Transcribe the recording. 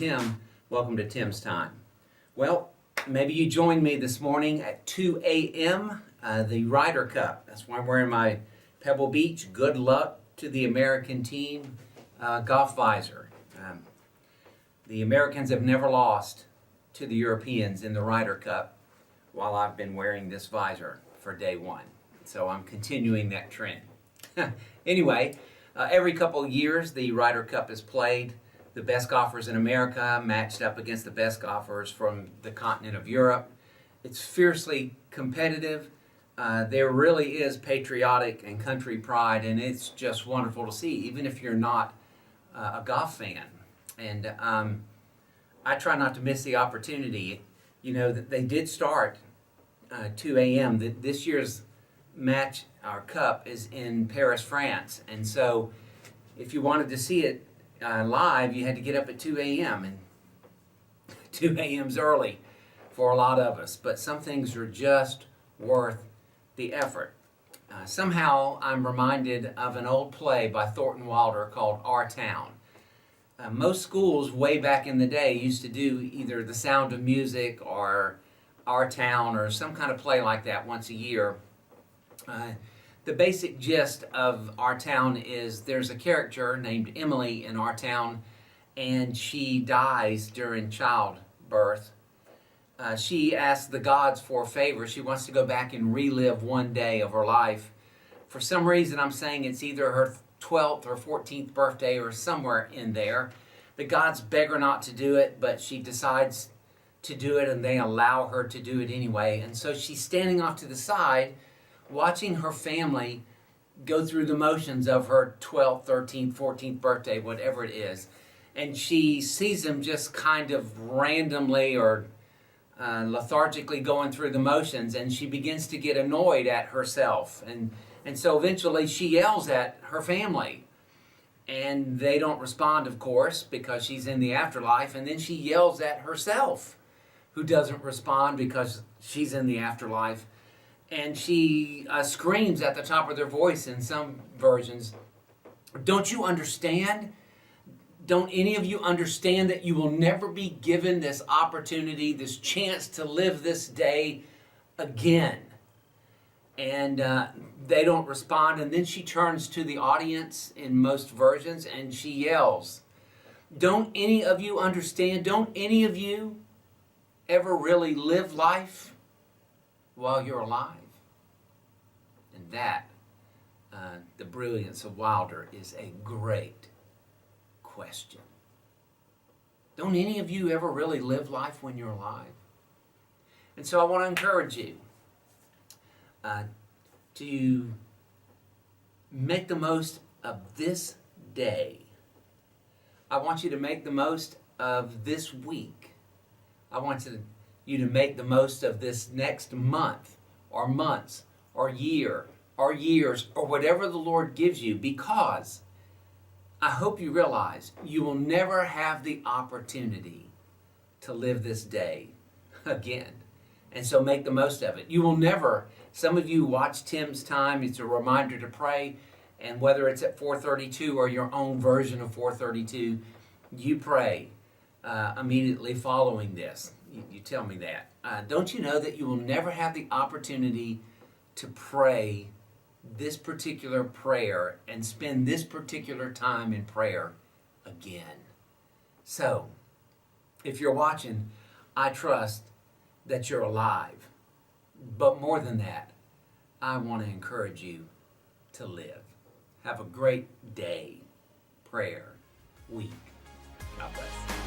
Tim. Welcome to Tim's Time. Well, maybe you joined me this morning at 2 a.m., the Ryder Cup. That's why I'm wearing my Pebble Beach Good Luck to the American Team golf visor. The Americans have never lost to the Europeans in the Ryder Cup while I've been wearing this visor for day one. So I'm continuing that trend. Anyway, every couple of years the Ryder Cup is played. The best golfers in America matched up against the best golfers from the continent of Europe. It's fiercely competitive. There really is patriotic and country pride, and it's just wonderful to see, even if you're not a golf fan. And I try not to miss the opportunity. You know, they did start 2 a.m. This year's match, our cup, is in Paris, France. And so if you wanted to see it live, you had to get up at 2 a.m. And 2 a.m.'s early for a lot of us. But some things are just worth the effort. Somehow I'm reminded of an old play by Thornton Wilder called Our Town. Most schools way back in the day used to do either The Sound of Music or Our Town or some kind of play like that once a year. The basic gist of Our Town is there's a character named Emily in Our Town, and she dies during childbirth. She asks the gods for a favor. She wants to go back and relive one day of her life. For some reason, I'm saying it's either her 12th or 14th birthday or somewhere in there. The gods beg her not to do it, but she decides to do it, and they allow her to do it anyway. And so she's standing off to the side, watching her family go through the motions of her 12th, 13th, 14th birthday, whatever it is. And she sees them just kind of randomly or lethargically going through the motions, and she begins to get annoyed at herself. And so eventually she yells at her family. And they don't respond, of course, because she's in the afterlife. And then she yells at herself, who doesn't respond because she's in the afterlife. And she screams at the top of their voice in some versions, "Don't you understand? Don't any of you understand that you will never be given this opportunity, this chance to live this day again?" And they don't respond. And then she turns to the audience in most versions and she yells, "Don't any of you understand? Don't any of you ever really live life while you're alive?" And that, the brilliance of Wilder, is a great question. Don't any of you ever really live life when you're alive? And so I want to encourage you to make the most of this day. I want you to make the most of this week. I want you to make the most of this next month or months or year or years or whatever the Lord gives you, because I hope you realize you will never have the opportunity to live this day again. And so make the most of it. You will never, some of you watch Tim's Time, it's a reminder to pray, and whether it's at 4:32 or your own version of 4:32, you pray immediately following this. You tell me that. Don't you know that you will never have the opportunity to pray this particular prayer and spend this particular time in prayer again? So, if you're watching, I trust that you're alive. But more than that, I want to encourage you to live. Have a great day, prayer, week. God bless.